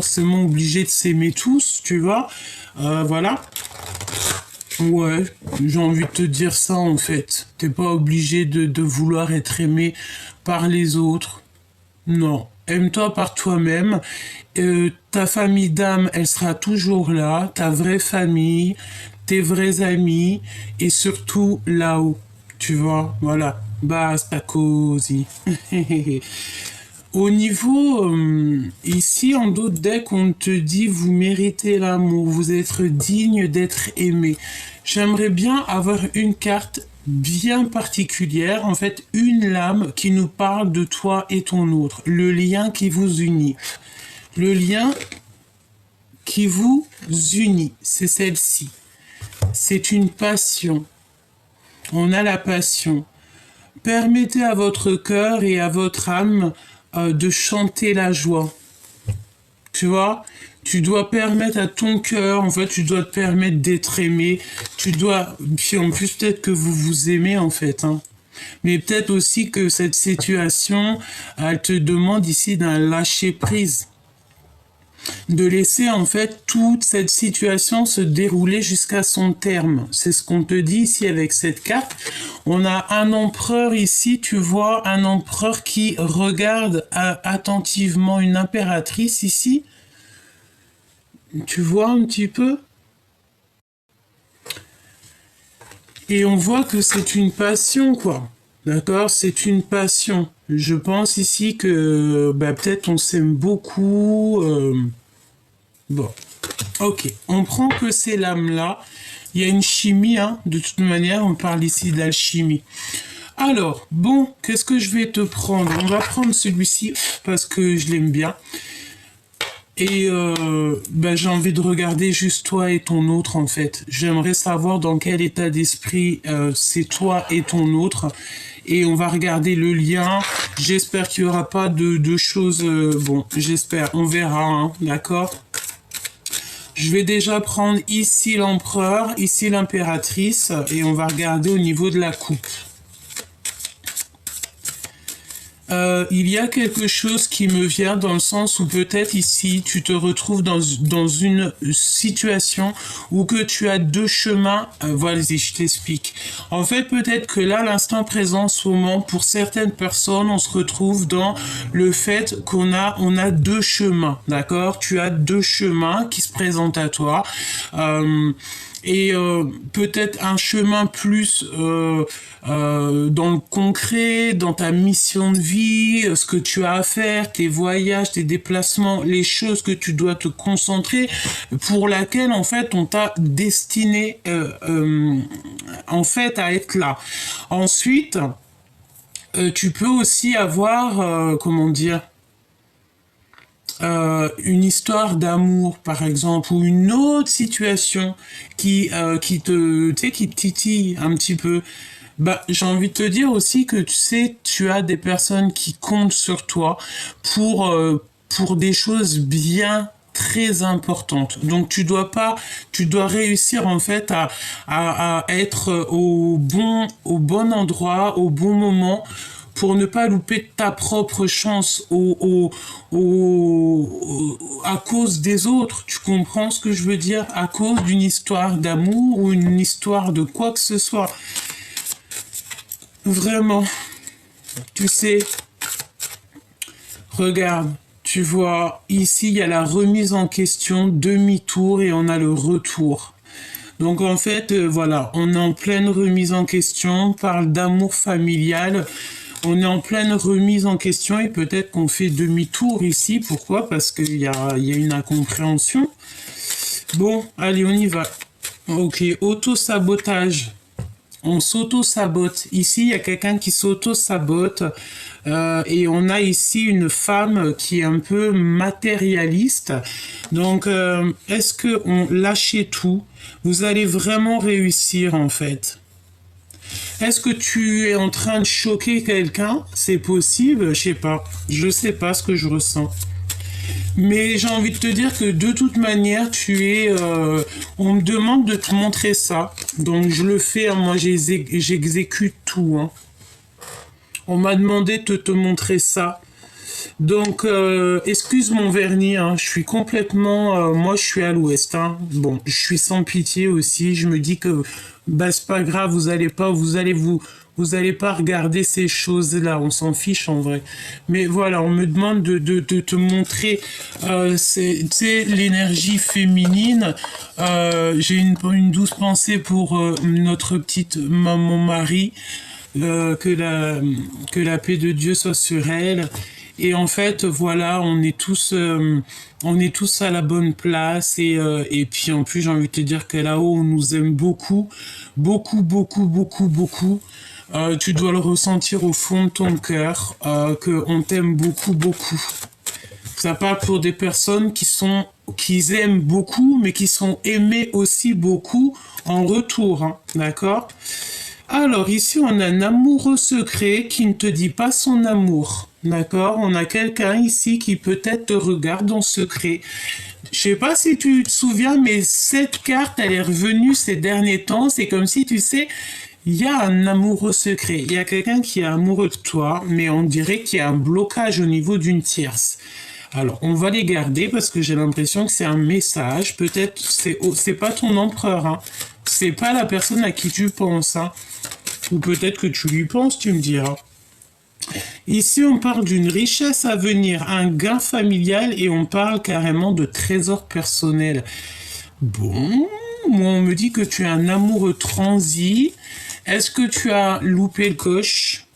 forcément obligé de s'aimer tous, tu vois. Voilà. Ouais, j'ai envie de te dire ça en fait. T'es pas obligé de vouloir être aimé par les autres. Non. Aime-toi par toi-même. Ta famille d'âme, elle sera toujours là. Ta vraie famille, tes vrais amis et surtout là-haut. Tu vois, voilà. Basta così. Au niveau, ici en dos de deck, on te dit vous méritez l'amour, vous êtes digne d'être aimé. J'aimerais bien avoir une carte bien particulière, en fait une lame qui nous parle de toi et ton autre, le lien qui vous unit. Le lien qui vous unit, c'est celle-ci. C'est une passion. On a la passion. Permettez à votre cœur et à votre âme de chanter la joie. Tu vois, tu dois permettre à ton cœur, en fait, tu dois te permettre d'être aimé. Tu dois, puis en plus peut-être que vous vous aimez en fait, hein. Mais peut-être aussi que cette situation, elle te demande ici d'un lâcher prise, de laisser en fait toute cette situation se dérouler jusqu'à son terme. C'est ce qu'on te dit ici avec cette carte. On a un empereur ici, tu vois, un empereur qui regarde attentivement une impératrice ici. Tu vois un petit peu? Et on voit que c'est une passion, quoi. D'accord? C'est une passion. Je pense ici que peut-être on s'aime beaucoup. Bon, ok. On prend que ces lames-là. Il y a une chimie, hein. De toute manière, on parle ici de l'alchimie. Alors, bon, qu'est-ce que je vais te prendre? On va prendre celui-ci parce que je l'aime bien. Et j'ai envie de regarder juste toi et ton autre en fait. J'aimerais savoir dans quel état d'esprit c'est toi et ton autre. Et on va regarder le lien. J'espère qu'il n'y aura pas de choses... bon, j'espère. On verra, hein, d'accord? Je vais déjà prendre ici l'empereur, ici l'impératrice. Et on va regarder au niveau de la coupe. Il y a quelque chose qui me vient dans le sens où peut-être ici tu te retrouves dans une situation où que tu as deux chemins. Voilà, je t'explique. En fait, peut-être que là, l'instant présent, en ce moment, pour certaines personnes, on se retrouve dans le fait qu'on a deux chemins, d'accord? Tu as deux chemins qui se présentent à toi. Et peut-être un chemin plus dans le concret, dans ta mission de vie, ce que tu as à faire, tes voyages, tes déplacements, les choses que tu dois te concentrer, pour laquelle en fait on t'a destiné en fait à être là. Ensuite, tu peux aussi avoir, comment dire, une histoire d'amour par exemple ou une autre situation qui te, tu sais, qui te titille un petit peu. J'ai envie de te dire aussi que tu sais, tu as des personnes qui comptent sur toi pour des choses bien très importantes. Donc tu dois réussir en fait à être au bon endroit, au bon moment pour ne pas louper ta propre chance à cause des autres. Tu comprends ce que je veux dire? À cause d'une histoire d'amour ou une histoire de quoi que ce soit. Vraiment, tu sais, regarde, tu vois, ici il y a la remise en question, demi-tour et on a le retour. Donc en fait, voilà, on est en pleine remise en question, on parle d'amour familial, on est en pleine remise en question et peut-être qu'on fait demi-tour ici. Pourquoi? Parce qu'il y a une incompréhension. Bon, allez, on y va. Ok, auto-sabotage. On s'auto-sabote. Ici, il y a quelqu'un qui s'auto-sabote. Et on a ici une femme qui est un peu matérialiste. Donc, est-ce que on lâchez tout? Vous allez vraiment réussir, en fait. Est-ce que tu es en train de choquer quelqu'un? C'est possible? Je sais pas. Je sais pas ce que je ressens. Mais j'ai envie de te dire que de toute manière, on me demande de te montrer ça. Donc je le fais, hein, moi j'exécute tout. Hein. On m'a demandé de te montrer ça. Donc, excuse mon vernis, hein, je suis complètement... moi, je suis à l'ouest. Hein. Bon, je suis sans pitié aussi. Je me dis que bah, c'est pas grave, vous allez pas regarder ces choses-là. On s'en fiche en vrai. Mais voilà, on me demande de te montrer tu sais, l'énergie féminine. J'ai une douce pensée pour notre petite maman Marie. Que la paix de Dieu soit sur elle. Et en fait, voilà, on est tous à la bonne place. Et puis en plus, j'ai envie de te dire que là-haut, on nous aime beaucoup, beaucoup, beaucoup, beaucoup, beaucoup. Tu dois le ressentir au fond de ton cœur, qu'on t'aime beaucoup, beaucoup. Ça parle pour des personnes qui aiment beaucoup, mais qui sont aimées aussi beaucoup en retour, hein, d'accord? Alors ici, on a un amoureux secret qui ne te dit pas son amour. D'accord? On a quelqu'un ici qui peut-être te regarde en secret. Je sais pas si tu te souviens, mais cette carte, elle est revenue ces derniers temps. C'est comme si, tu sais, il y a un amoureux secret. Il y a quelqu'un qui est amoureux de toi, mais on dirait qu'il y a un blocage au niveau d'une tierce. Alors, on va les garder parce que j'ai l'impression que c'est un message. Peut-être c'est pas ton empereur, hein. C'est pas la personne à qui tu penses, hein. Ou peut-être que tu lui penses, tu me diras. Ici, on parle d'une richesse à venir, un gain familial et on parle carrément de trésor personnel. Bon, moi on me dit que tu es un amoureux transi. Est-ce que tu as loupé le coche?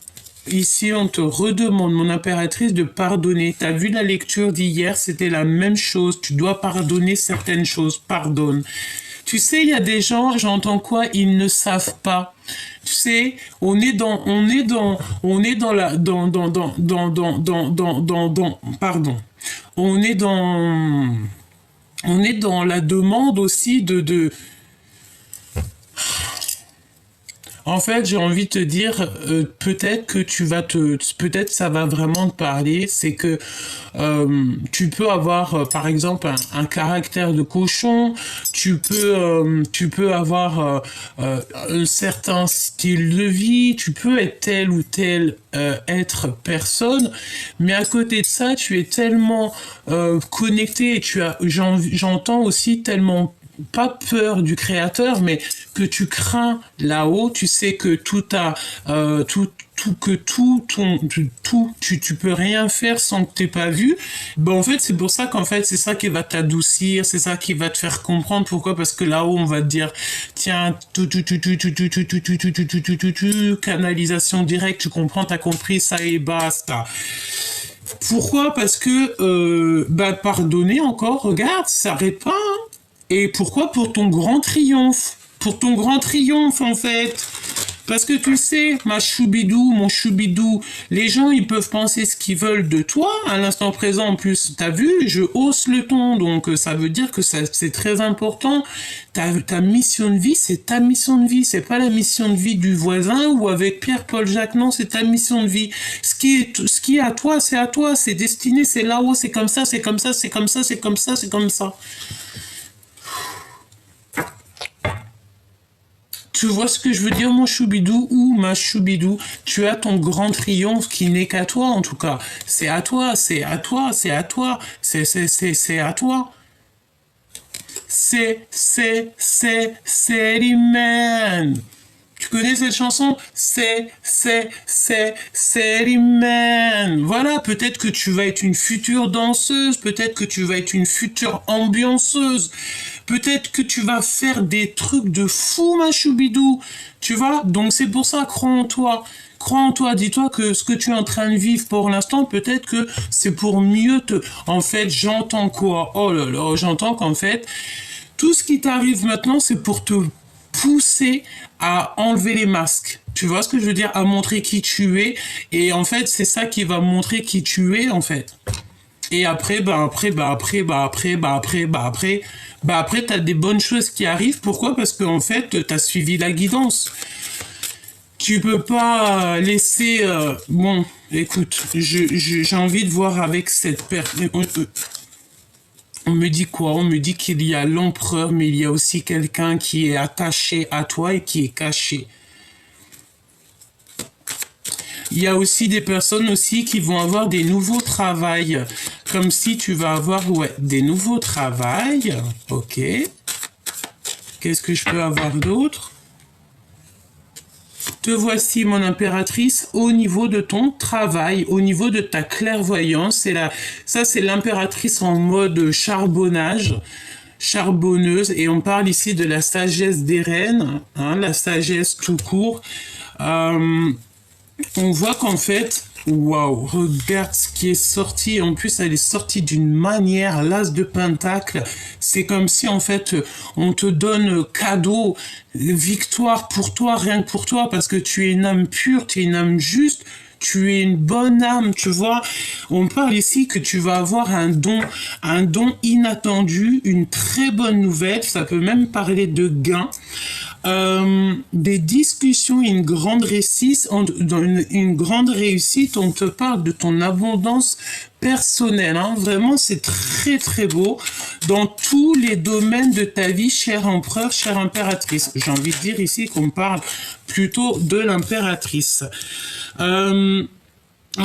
Ici, on te redemande, mon impératrice, de pardonner. T'as vu la lecture d'hier, c'était la même chose. Tu dois pardonner certaines choses. Pardonne. Tu sais, il y a des gens, j'entends quoi, ils ne savent pas. Tu sais, on est dans pardon. On est dans la demande aussi en fait, j'ai envie de te dire, peut-être que peut-être ça va vraiment te parler, c'est que tu peux avoir, par exemple, un caractère de cochon, tu peux avoir un certain style de vie, tu peux être tel ou tel être personne, mais à côté de ça, tu es tellement connecté et j'entends aussi tellement pas peur du créateur, mais que tu crains là-haut, tu sais que tu peux rien faire sans que t'aies pas vu. Ben, en fait, c'est pour ça qu'en fait, c'est ça qui va t'adoucir, c'est ça qui va te faire comprendre pourquoi, parce que là-haut, on va te dire, tiens, canalisation directe, tu comprends, t'as compris, ça et basta. Pourquoi? Parce que, pardonner encore, regarde, ça s'arrête pas, hein. Et pourquoi? Pour ton grand triomphe. Pour ton grand triomphe, en fait. Parce que tu sais, ma choubidou, mon choubidou, les gens, ils peuvent penser ce qu'ils veulent de toi. À l'instant présent, en plus, t'as vu, je hausse le ton. Donc, ça veut dire que c'est très important. Ta mission de vie, c'est ta mission de vie. C'est pas la mission de vie du voisin ou avec Pierre-Paul Jacques. Non, c'est ta mission de vie. Ce qui est à toi, c'est à toi. C'est destiné, c'est là-haut, c'est comme ça, c'est comme ça, c'est comme ça, c'est comme ça, c'est comme ça. Tu vois ce que je veux dire, mon choubidou ou ma choubidou? Tu as ton grand triomphe qui n'est qu'à toi, en tout cas. C'est à toi, c'est à toi, c'est à toi, c'est à toi. C'est l'immense. Tu connais cette chanson? C'est l'immense. Voilà, peut-être que tu vas être une future danseuse, peut-être que tu vas être une future ambianceuse, peut-être que tu vas faire des trucs de fou, ma choubidou. Tu vois? Donc c'est pour ça, crois en toi. Crois en toi, dis-toi que ce que tu es en train de vivre pour l'instant, peut-être que c'est pour mieux te... En fait, j'entends quoi? Oh là là, j'entends qu'en fait, tout ce qui t'arrive maintenant, c'est pour te pousser à enlever les masques. Tu vois ce que je veux dire? À montrer qui tu es. Et en fait, c'est ça qui va montrer qui tu es, en fait. Et après, t'as des bonnes choses qui arrivent. Pourquoi? Parce qu'en fait, t'as suivi la guidance. Tu peux pas laisser... Bon, écoute, j'ai envie de voir avec cette personne... On me dit quoi? On me dit qu'il y a l'empereur, mais il y a aussi quelqu'un qui est attaché à toi et qui est caché. Il y a aussi des personnes aussi qui vont avoir des nouveaux travails. Comme si tu vas avoir, ouais, des nouveaux travails. Ok. Qu'est-ce que je peux avoir d'autre? Te voici, mon impératrice, au niveau de ton travail, au niveau de ta clairvoyance. Ça, c'est l'impératrice en mode charbonnage, charbonneuse. Et on parle ici de la sagesse des reines, hein, la sagesse tout court. On voit qu'en fait, waouh, regarde ce qui est sorti. En plus, elle est sortie d'une manière, l'as de pentacle. C'est comme si, en fait, on te donne cadeau, victoire pour toi, rien que pour toi, parce que tu es une âme pure, tu es une âme juste. Tu es une bonne âme, tu vois. On parle ici que tu vas avoir un don inattendu, une très bonne nouvelle. Ça peut même parler de gain. Des discussions, une grande réussite, on te parle de ton abondance personnelle, hein. Vraiment, c'est très très beau dans tous les domaines de ta vie, cher empereur, chère impératrice. J'ai envie de dire ici qu'on parle plutôt de l'impératrice. En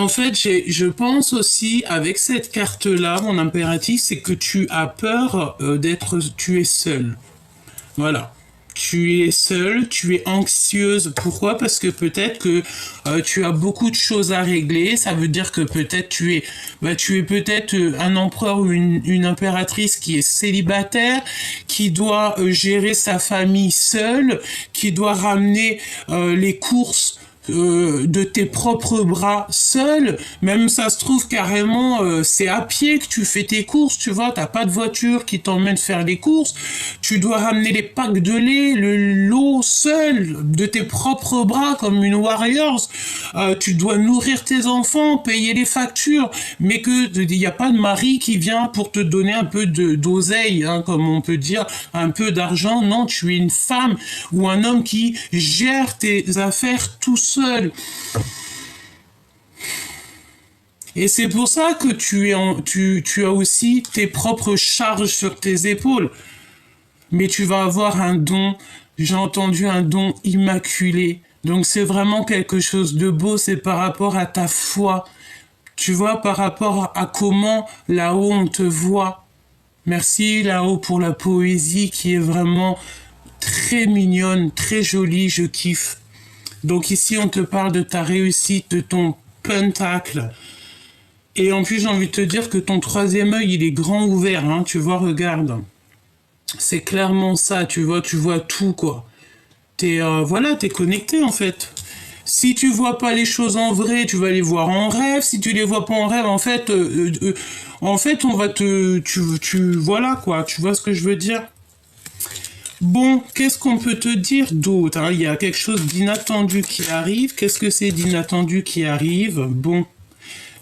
fait, je pense aussi, avec cette carte-là, mon impératrice, c'est que tu as peur tu es seule. Voilà. Tu es seule, tu es anxieuse. Pourquoi? Parce que peut-être que tu as beaucoup de choses à régler. Ça veut dire que peut-être tu es peut-être un empereur ou une impératrice qui est célibataire, qui doit gérer sa famille seule, qui doit ramener les courses de tes propres bras seul, même ça se trouve carrément c'est à pied que tu fais tes courses, tu vois, t'as pas de voiture qui t'emmène faire les courses, tu dois ramener les packs de lait, l'eau seul, de tes propres bras comme une warrior, tu dois nourrir tes enfants, payer les factures, mais que il n'y a pas de mari qui vient pour te donner un peu d'oseille, hein, comme on peut dire, un peu d'argent. Non, tu es une femme ou un homme qui gère tes affaires tout seul. Et c'est pour ça que tu as aussi tes propres charges sur tes épaules. Mais tu vas avoir un don, j'ai entendu un don immaculé. Donc c'est vraiment quelque chose de beau, c'est par rapport à ta foi. Tu vois, par rapport à comment là-haut on te voit. Merci là-haut pour la poésie qui est vraiment très mignonne, très jolie, je kiffe. Donc ici, on te parle de ta réussite, de ton pentacle. Et en plus, j'ai envie de te dire que ton troisième œil, il est grand ouvert, hein, tu vois, regarde. C'est clairement ça, tu vois tout, quoi. T'es connecté, en fait. Si tu vois pas les choses en vrai, tu vas les voir en rêve. Si tu les vois pas en rêve, en fait, on va voilà, quoi. Tu vois ce que je veux dire? Bon, qu'est-ce qu'on peut te dire d'autre, hein? Il y a quelque chose d'inattendu qui arrive. Qu'est-ce que c'est d'inattendu qui arrive? Bon,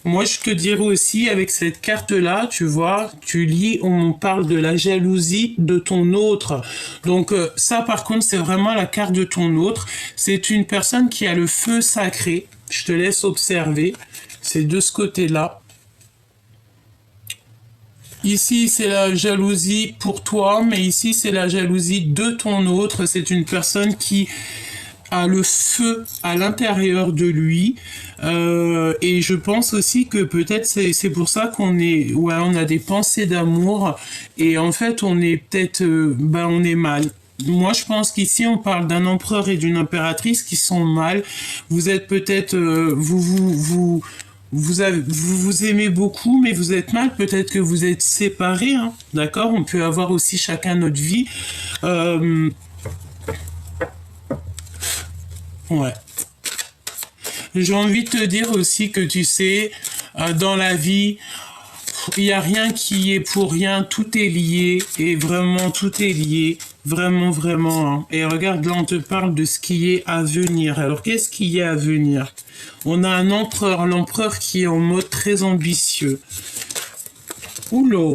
moi je te dirais aussi avec cette carte-là, tu vois, tu lis, on parle de la jalousie de ton autre. Donc ça par contre c'est vraiment la carte de ton autre. C'est une personne qui a le feu sacré. Je te laisse observer. C'est de ce côté-là. Ici, c'est la jalousie pour toi, mais ici, c'est la jalousie de ton autre. C'est une personne qui a le feu à l'intérieur de lui. Et je pense aussi que peut-être c'est pour ça on a des pensées d'amour. Et en fait, on est peut-être, on est mal. Moi, je pense qu'ici, on parle d'un empereur et d'une impératrice qui sont mal. Vous êtes peut-être, vous aimez beaucoup, mais vous êtes mal. Peut-être que vous êtes séparés, hein, d'accord? On peut avoir aussi chacun notre vie. Ouais. J'ai envie de te dire aussi que tu sais, dans la vie, il n'y a rien qui est pour rien, tout est lié, et vraiment tout est lié, vraiment, vraiment. Hein. Et regarde, là on te parle de ce qui est à venir. Alors qu'est-ce qui est à venir? On a un empereur, l'empereur qui est en mode très ambitieux. Oula.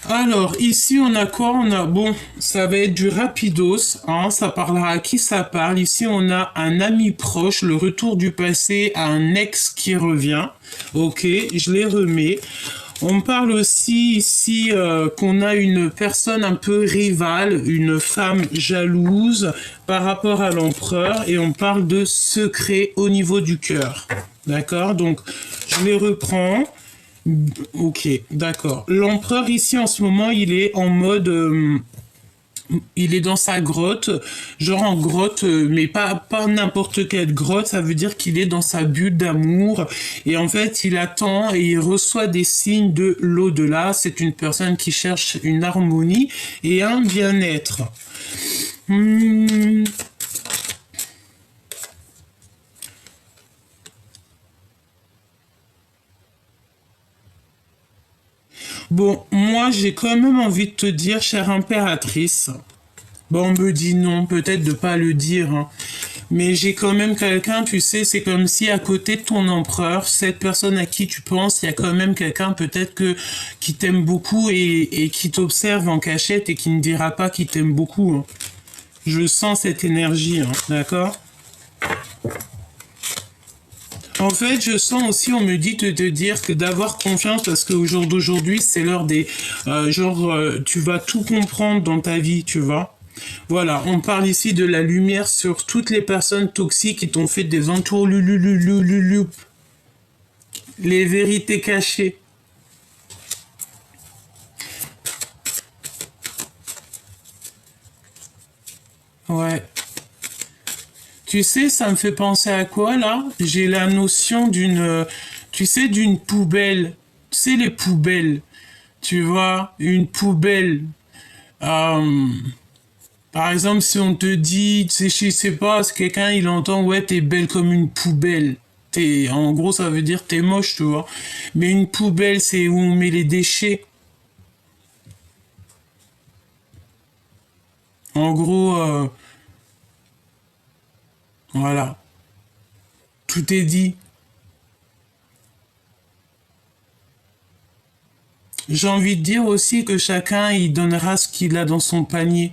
Alors, ici, on a quoi? Bon, ça va être du rapidos, hein, ça parlera à qui ça parle. Ici, on a un ami proche, le retour du passé, un ex qui revient. Ok, je les remets. On me parle aussi ici qu'on a une personne un peu rivale, une femme jalouse par rapport à l'empereur et on parle de secret au niveau du cœur. D'accord? Donc, je les reprends. Ok, d'accord. L'empereur ici en ce moment, il est en mode il est dans sa grotte, genre en grotte, mais pas n'importe quelle grotte, ça veut dire qu'il est dans sa bulle d'amour, et en fait, il attend et il reçoit des signes de l'au-delà. C'est une personne qui cherche une harmonie et un bien-être. Hmm. Bon, moi, j'ai quand même envie de te dire, chère impératrice, bon, on me dit non, peut-être de pas le dire, hein. Mais j'ai quand même quelqu'un, tu sais, c'est comme si à côté de ton empereur, cette personne à qui tu penses, il y a quand même quelqu'un peut-être que qui t'aime beaucoup et qui t'observe en cachette et qui ne dira pas qu'il t'aime beaucoup, hein. Je sens cette énergie, hein, d'accord? En fait, je sens aussi, on me dit de te dire que d'avoir confiance parce qu'au jour d'aujourd'hui, c'est l'heure des... tu vas tout comprendre dans ta vie, tu vois. Voilà, on parle ici de la lumière sur toutes les personnes toxiques qui t'ont fait des entourloupes, les vérités cachées. Ouais. Tu sais, ça me fait penser à quoi là? J'ai la notion d'une, tu sais, d'une poubelle. Tu sais, les poubelles. Tu vois, une poubelle. Euh, Par exemple, si on te dit, tu sais, je sais pas, si quelqu'un il entend, ouais, t'es belle comme une poubelle. En gros, ça veut dire t'es moche, tu vois. Mais une poubelle, c'est où on met les déchets. En gros, voilà, tout est dit. J'ai envie de dire aussi que chacun, il donnera ce qu'il a dans son panier.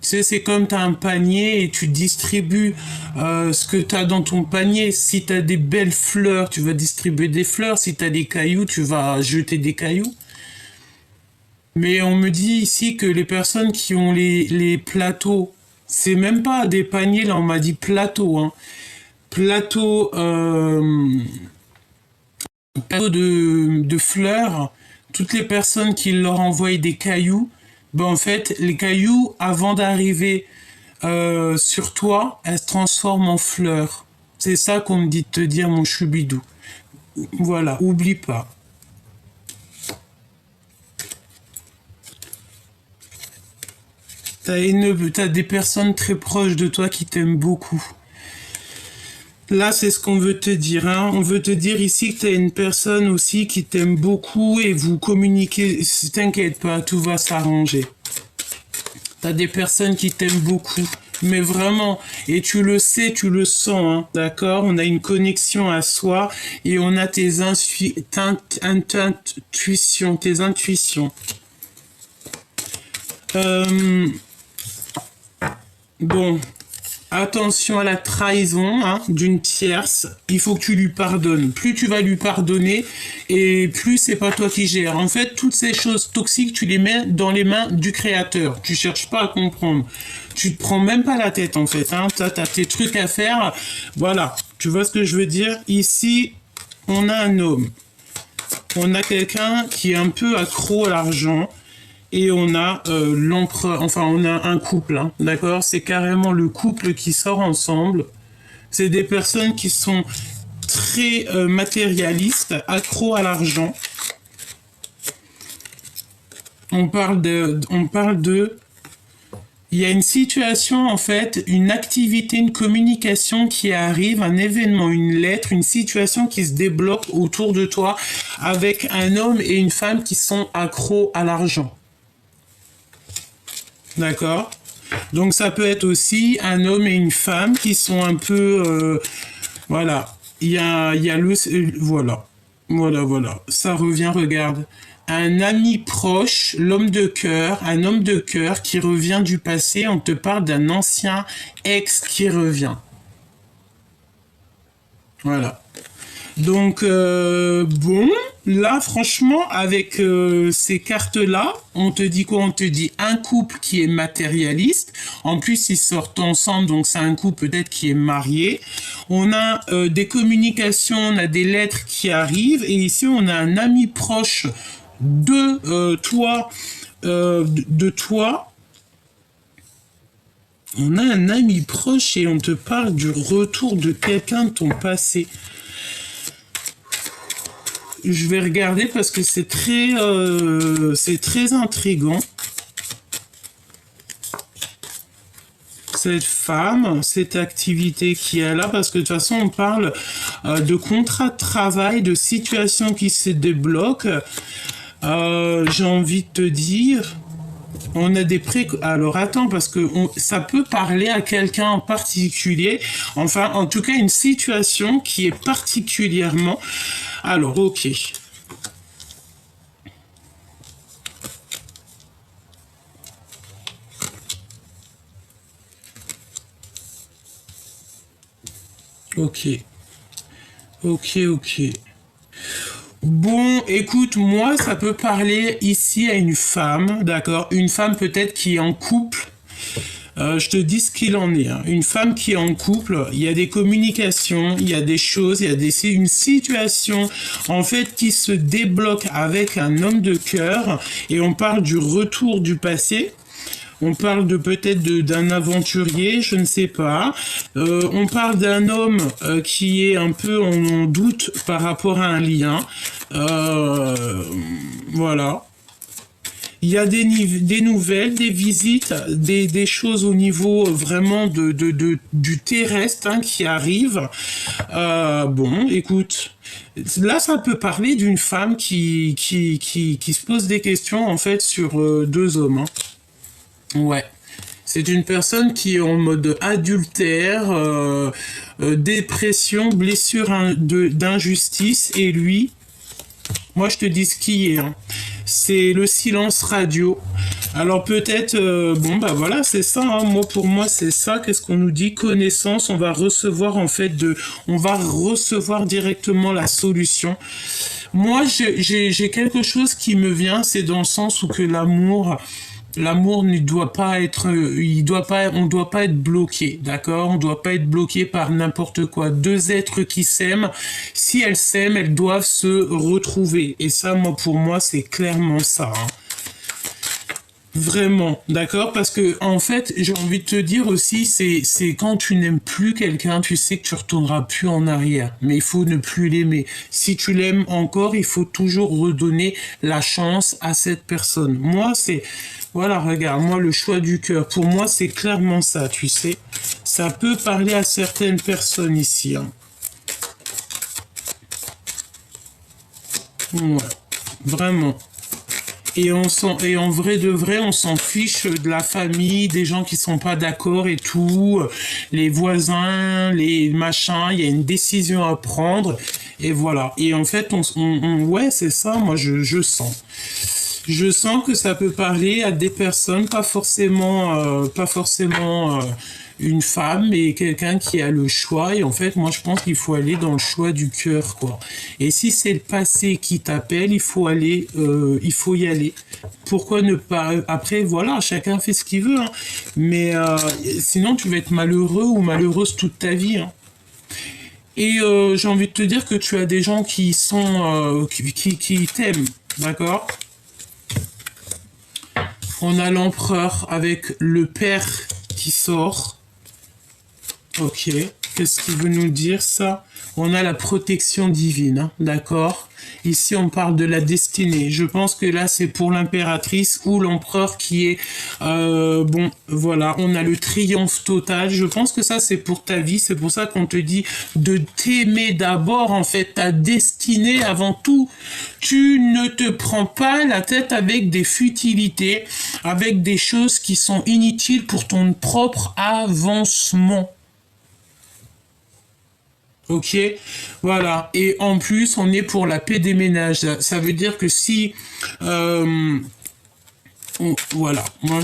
Tu sais, c'est comme tu as un panier et tu distribues ce que tu as dans ton panier. Si tu as des belles fleurs, tu vas distribuer des fleurs. Si tu as des cailloux, tu vas jeter des cailloux. Mais on me dit ici que les personnes qui ont les plateaux, c'est même pas des paniers, là on m'a dit plateau, hein. Plateau, plateau de fleurs, toutes les personnes qui leur envoient des cailloux, ben en fait, les cailloux, avant d'arriver sur toi, elles se transforment en fleurs. C'est ça qu'on me dit de te dire, mon choubidou. Voilà, oublie pas. T'as des personnes très proches de toi qui t'aiment beaucoup. Là, c'est ce qu'on veut te dire, hein. On veut te dire ici que t'as une personne aussi qui t'aime beaucoup et vous communiquez. T'inquiète pas, tout va s'arranger. T'as des personnes qui t'aiment beaucoup. Mais vraiment, et tu le sais, tu le sens, hein, d'accord? On a une connexion à soi et on a intuitions, tes intuitions. Euh, bon, attention à la trahison, hein, d'une tierce. Il faut que tu lui pardonnes. Plus tu vas lui pardonner, et plus c'est pas toi qui gères. En fait, toutes ces choses toxiques, tu les mets dans les mains du créateur. Tu cherches pas à comprendre. Tu te prends même pas la tête, en fait, hein. T'as tes trucs à faire. Voilà. Tu vois ce que je veux dire? Ici, on a un homme. On a quelqu'un qui est un peu accro à l'argent. Et on a l'empereur, enfin on a un couple, hein, d'accord? C'est carrément le couple qui sort ensemble. C'est des personnes qui sont très matérialistes, accros à l'argent. Il y a une situation en fait, une activité, une communication qui arrive, un événement, une lettre, une situation qui se débloque autour de toi avec un homme et une femme qui sont accros à l'argent. D'accord? Donc ça peut être aussi un homme et une femme qui sont un peu... voilà. Il y a le... voilà. Voilà. Ça revient, regarde. Un ami proche, l'homme de cœur, un homme de cœur qui revient du passé. On te parle d'un ancien ex qui revient. Voilà. Donc, bon, là, franchement, avec ces cartes-là, on te dit quoi? On te dit un couple qui est matérialiste. En plus, ils sortent ensemble, donc c'est un couple peut-être qui est marié. On a des communications, on a des lettres qui arrivent. Et ici, on a un ami proche de toi, de toi. On a un ami proche et on te parle du retour de quelqu'un de ton passé. Je vais regarder parce que c'est très intriguant. Cette femme, cette activité qui est là, parce que de toute façon, on parle de contrat de travail, de situation qui se débloque. J'ai envie de te dire, on a des Alors attends, parce que ça peut parler à quelqu'un en particulier. Enfin, en tout cas, une situation qui est particulièrement... Alors, ok. Ok. Ok. Bon, écoute, moi, ça peut parler ici à une femme, d'accord? Une femme peut-être qui est en couple. Je te dis ce qu'il en est. Hein. Une femme qui est en couple, il y a des communications, il y a des choses, une situation en fait qui se débloque avec un homme de cœur et on parle du retour du passé. On parle de peut-être d'un aventurier, je ne sais pas. On parle d'un homme qui est un peu en doute par rapport à un lien. Voilà. Il y a des nouvelles, des visites, des choses au niveau vraiment du terrestre hein, qui arrivent. Bon, écoute, là ça peut parler d'une femme qui se pose des questions en fait sur deux hommes. Hein. Ouais. C'est une personne qui est en mode adultère, dépression, blessure d'injustice et lui, moi je te dis ce qui est. Hein. C'est le silence radio. Alors peut-être, bon bah voilà, c'est ça. Hein. Moi pour moi c'est ça. Qu'est-ce qu'on nous dit? Connaissance. On va recevoir en fait on va recevoir directement la solution. Moi j'ai quelque chose qui me vient, c'est dans le sens où que l'amour ne doit pas être, on doit pas être bloqué, d'accord? On doit pas être bloqué par n'importe quoi. Deux êtres qui s'aiment, si elles s'aiment, elles doivent se retrouver. Et ça, moi, pour moi, c'est clairement ça. Hein. Vraiment, d'accord? Parce que, en fait, j'ai envie de te dire aussi, c'est quand tu n'aimes plus quelqu'un, tu sais que tu retourneras plus en arrière. Mais il faut ne plus l'aimer. Si tu l'aimes encore, il faut toujours redonner la chance à cette personne. Moi, voilà, regarde, moi, le choix du cœur, pour moi, c'est clairement ça, tu sais. Ça peut parler à certaines personnes ici. Hein. Ouais, vraiment. Et en vrai de vrai, on s'en fiche de la famille, des gens qui sont pas d'accord et tout, les voisins, les machins, il y a une décision à prendre, et voilà. Et en fait, ouais, c'est ça, moi, je sens. Je sens que ça peut parler à des personnes, pas forcément une femme, mais quelqu'un qui a le choix. Et en fait, moi, je pense qu'il faut aller dans le choix du cœur, quoi. Et si c'est le passé qui t'appelle, il faut y aller. Pourquoi ne pas... Après, voilà, chacun fait ce qu'il veut. Hein. Mais sinon, tu vas être malheureux ou malheureuse toute ta vie. Hein. Et j'ai envie de te dire que tu as des gens qui sont... qui t'aiment, d'accord? On a l'empereur avec le père qui sort. Ok, qu'est-ce qu'il veut nous dire ça? On a la protection divine, hein, d'accord? Ici, on parle de la destinée. Je pense que là, c'est pour l'impératrice ou l'empereur qui est... bon, voilà, on a le triomphe total. Je pense que ça, c'est pour ta vie. C'est pour ça qu'on te dit de t'aimer d'abord, en fait, ta destinée avant tout. Tu ne te prends pas la tête avec des futilités, avec des choses qui sont inutiles pour ton propre avancement. Ok, voilà. Et en plus, on est pour la paix des ménages. Ça veut dire que si, voilà. Moi,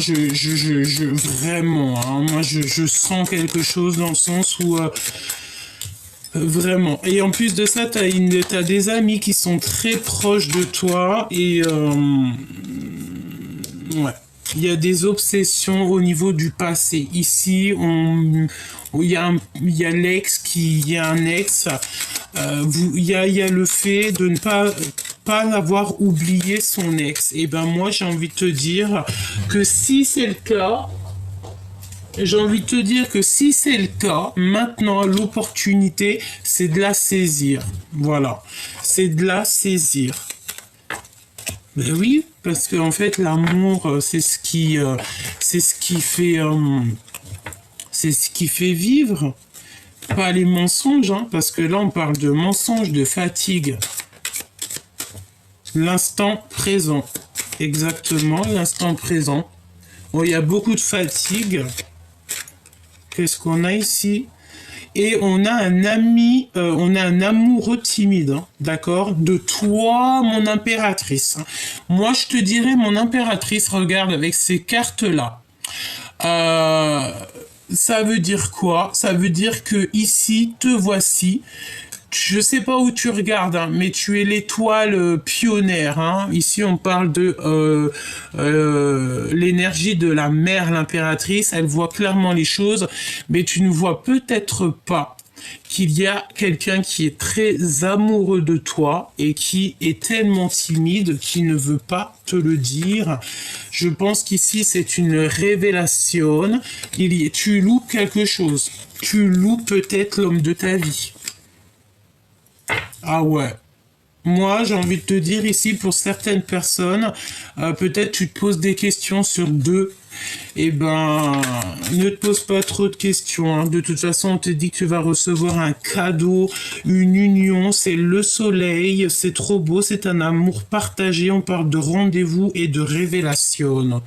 vraiment, hein, moi, je sens quelque chose dans le sens où Vraiment. Et en plus de ça, t'as des amis qui sont très proches de toi et ouais. Il y a des obsessions au niveau du passé. Ici, il y a l'ex il y a un ex. Il y a le fait de ne pas avoir oublié son ex. Et ben moi, j'ai envie de te dire que si c'est le cas, j'ai envie de te dire que si c'est le cas, maintenant l'opportunité, c'est de la saisir. Voilà, c'est de la saisir. Ben oui, parce que en fait l'amour, c'est ce qui fait vivre, pas les mensonges, hein, parce que là on parle de mensonges, de fatigue. L'instant présent, exactement, l'instant présent. Bon, il y a beaucoup de fatigue. Qu'est-ce qu'on a ici? Et on a un ami, on a un amoureux timide, hein, d'accord? De toi, mon impératrice. Moi, je te dirais, mon impératrice, regarde avec ces cartes-là. Euh, Ça veut dire quoi? Ça veut dire que ici, te voici. Je sais pas où tu regardes, hein, mais tu es l'étoile pionnière. Hein. Ici, on parle de l'énergie de la mère, l'impératrice. Elle voit clairement les choses, mais tu ne vois peut-être pas qu'il y a quelqu'un qui est très amoureux de toi et qui est tellement timide qu'il ne veut pas te le dire. Je pense qu'ici, c'est une révélation. Tu loupes quelque chose. Tu loupes peut-être l'homme de ta vie. Ah ouais. Moi, j'ai envie de te dire ici, pour certaines personnes, peut-être tu te poses des questions sur deux. Eh ben, ne te pose pas trop de questions. Hein. De toute façon, on te dit que tu vas recevoir un cadeau, une union, c'est le soleil, c'est trop beau, c'est un amour partagé. On parle de rendez-vous et de révélation.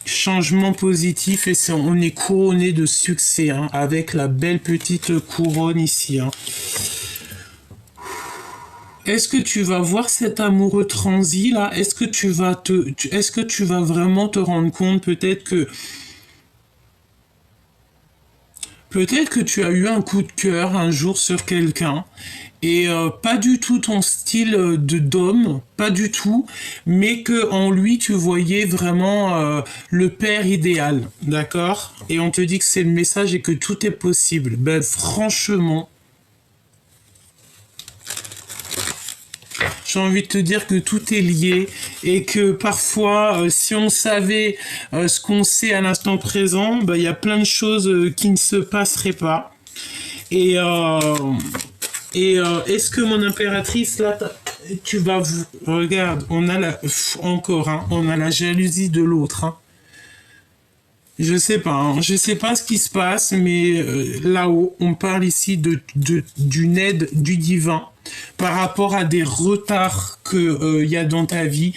Changement positif et on est couronné de succès hein, avec la belle petite couronne ici. Hein. Est-ce que tu vas voir cet amoureux transi là? Est-ce que est-ce que tu vas vraiment te rendre compte peut-être que tu as eu un coup de cœur un jour sur quelqu'un et pas du tout ton style de d'homme, pas du tout, mais que en lui tu voyais vraiment le père idéal, d'accord? Et on te dit que c'est le message et que tout est possible. Ben franchement, j'ai envie de te dire que tout est lié et que parfois, si on savait ce qu'on sait à l'instant présent, ben, il y a plein de choses qui ne se passeraient pas. Et, est-ce que mon impératrice, là, tu vas... Regarde, on a encore, hein, on a la jalousie de l'autre. Hein. Je sais pas, hein, je sais pas ce qui se passe, mais là-haut, on parle ici d'une aide du divin par rapport à des retards que y a dans ta vie.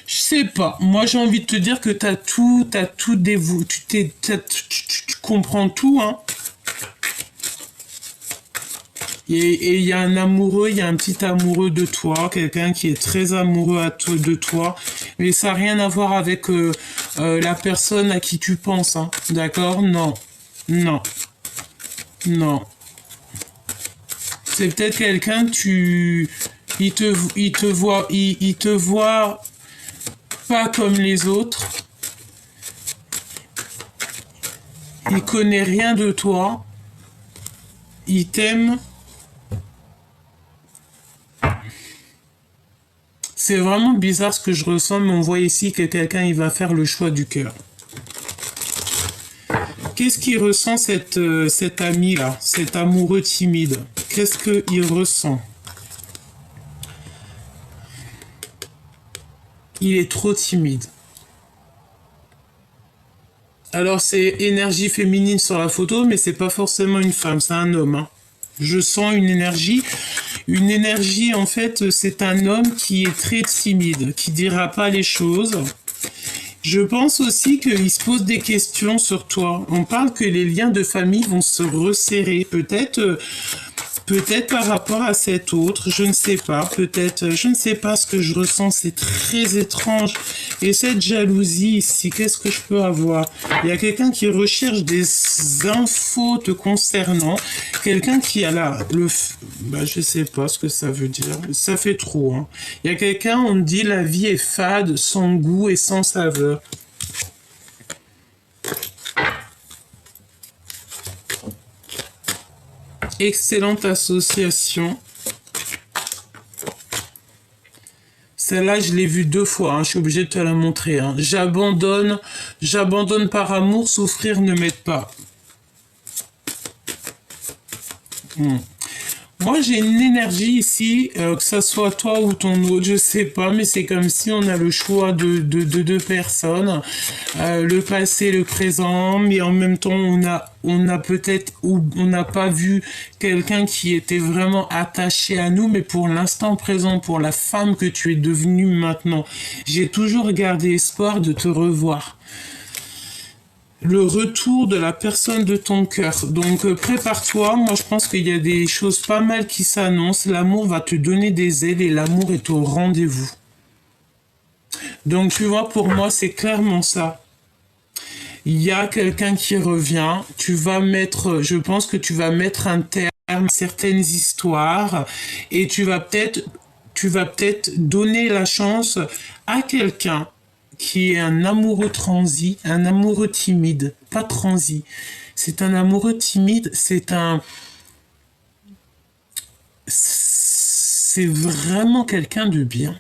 Je sais pas. Moi, j'ai envie de te dire que t'as tout dévoué, tu comprends tout, hein. Et il y a un amoureux, il y a un petit amoureux de toi, quelqu'un qui est très amoureux de toi, mais ça n'a rien à voir avec la personne à qui tu penses, hein. D'accord? Non, non, non. C'est peut-être quelqu'un, il te voit pas comme les autres, il connaît rien de toi, il t'aime. C'est vraiment bizarre ce que je ressens, mais on voit ici que quelqu'un il va faire le choix du cœur. Qu'est-ce qu'il ressent cet ami-là, cet amoureux timide? Qu'est-ce qu'il ressent? Il est trop timide. Alors c'est énergie féminine sur la photo, mais c'est pas forcément une femme, c'est un homme. Hein. Je sens une énergie. Une énergie, en fait, c'est un homme qui est très timide, qui dira pas les choses. Je pense aussi qu'il se pose des questions sur toi. On parle que les liens de famille vont se resserrer. Peut-être Peut-être par rapport à cet autre, je ne sais pas, peut-être, je ne sais pas ce que je ressens, c'est très étrange. Et cette jalousie ici, qu'est-ce que je peux avoir? Il y a quelqu'un qui recherche des infos te concernant, quelqu'un qui a là, je sais pas ce que ça veut dire, ça fait trop, hein. Il y a quelqu'un, on me dit la vie est fade, sans goût et sans saveur. Excellente association. Celle-là, je l'ai vue 2 fois, hein. Je suis obligée de te la montrer, hein. J'abandonne par amour, souffrir ne m'aide pas. Moi, j'ai une énergie ici, que ça soit toi ou ton autre, je sais pas, mais c'est comme si on a le choix de deux personnes, le passé, le présent, mais en même temps, on a peut-être, ou on n'a pas vu quelqu'un qui était vraiment attaché à nous, mais pour l'instant présent, pour la femme que tu es devenue maintenant, j'ai toujours gardé espoir de te revoir. Le retour de la personne de ton cœur. Donc prépare-toi, moi je pense qu'il y a des choses pas mal qui s'annoncent, l'amour va te donner des ailes et l'amour est au rendez-vous. Donc tu vois, pour moi c'est clairement ça. Il y a quelqu'un qui revient, je pense que tu vas mettre un terme à certaines histoires et tu vas peut-être donner la chance à quelqu'un qui est un amoureux transi, un amoureux timide, pas transi. C'est un amoureux timide, c'est vraiment quelqu'un de bien.